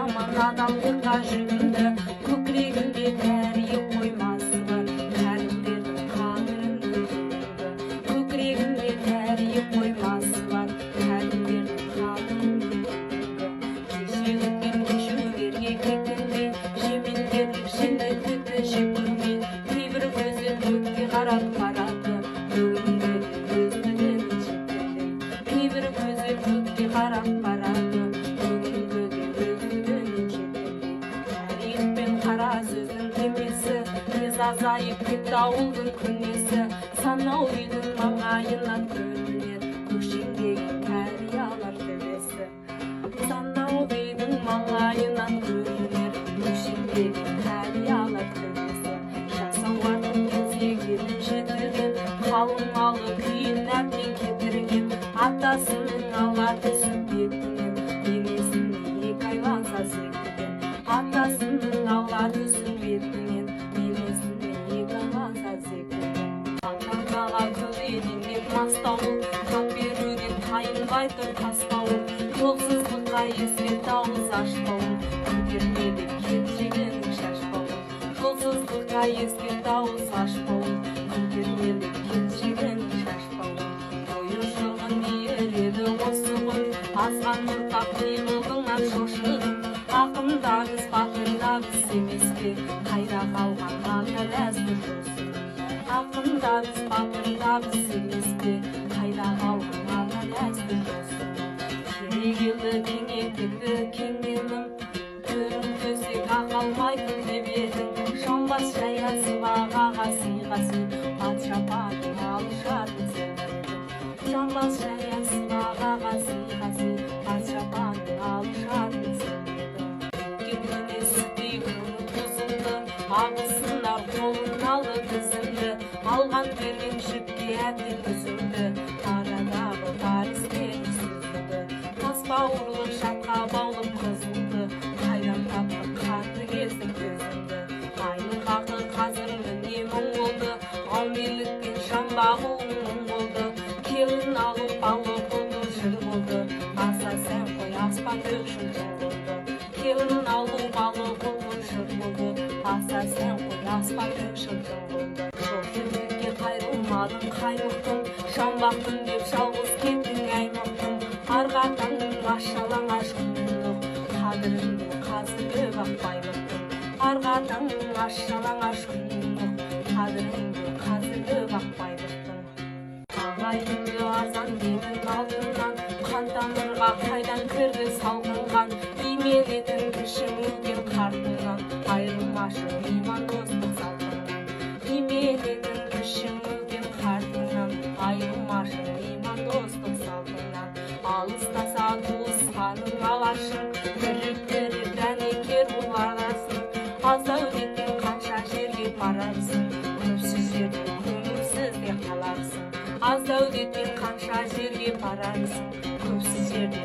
жаман адалдыққа жүгінді, көкірегінде тәрие қоймасы бар, тәлімдердің қадірін білді. Көкірегінде тәрие қоймасы бар, тәлімдердің қадірін білді. Кешеліктен кешулерге кекінбей, жемендерлік жендеттікті жек көрмей, кейбір көзі көкке қарап барады, бүгінгі көздігін шекерлей. Кейбір көзі көкке қарап барады, бүгінгі көздігін шекерлей. Тарих пен қара сөздің кемесі, тез азайып кетті ауылдың күнесі. Санау үйдің маңайынан көрінер көкшеңдегі кәриялар төбесі. Санау үйдің маңайынан көрінер көкшеңдегі кәриялар төбесі. Жасауардың кезегін жетірген, қалың малы күйін әбден кетірген, атасының ала түсіп бетінен денесіне екі айланса секірген. Атасының ала түсіп бетінен денесіне екі айланса секірген. Ата-анаға күледенген мастауыл, тап беруден тайынбайтын тастауыл, жолсыздыққа ескерт ауыз ашпауыл, көтермеді келшегенің шашпауыл. Жолсыздыққа ескерт ауыз ашпауыл, көтермеді келшегенің шашпауыл. Бойы шығын ереді осы ғой, азған ұрпақ қимылыңнан шошыдым. Ақында біз батырда біз емес пе, қайда қалған ата дәстүр досым. Ақында біз батырда біз емес пе, қайда қалған ата дәстүр досым. Керегелі кеңейтеді кеңгенім, көрім төсек ақалмайтын деп едің. Шамбас жайға сыбағаға сыйғасын, патша патын алышатын сендердің. Шамбас жайға сыбағаға сыйғасын, патша патын алышатын сендердің. Кетінесідей күні бұзылды, ағысындар қолын алды тізімді, алған берген жіпке әбден үзілді, арадағы парызбен сүзілді. Тас бауырлық шатқа баулып қызылды, қайдан таптың қатты кездің көзімді. Айлық ақы қазір міне мұң болды, аумелікпен шамбағу мұң болды. Келін алып алып болды жыр болды, аса сән қой аспан өкшін жыл болды. Келін алып алып болды жыр болды, аса сән қой аспан өкшін жыл болды. Жол жүргенге қайрылмадың қаймықтың, шамбақтың деп жалғыз кеттің аймақтың. Арғатаңның аш-жалаңаш күннің, қадіріңді қазіргі бақпайлықтың. Арғатаңның аш-жалаңаш күннің, қадіріңді қазіргі бақпайлықтың. Ағайынды арзан дедің алдынан, қан тамырға қайдан кірді салқынған. Имелетін кіші мүлкен қартынан, айырылмашы иман достық салтынан. Имелетін кіші мүлкен қартынан, айырылмашы иман достық салтынан. Алыстаса туысқаның алашың, біріктіріп дәнекер боларсың. Аздау кеткен қанша жерге барарсың, көпсіз жерде көңілсіз де қаларсың. Аздау кеткен қанша жерге барарсың, көпсіз жерде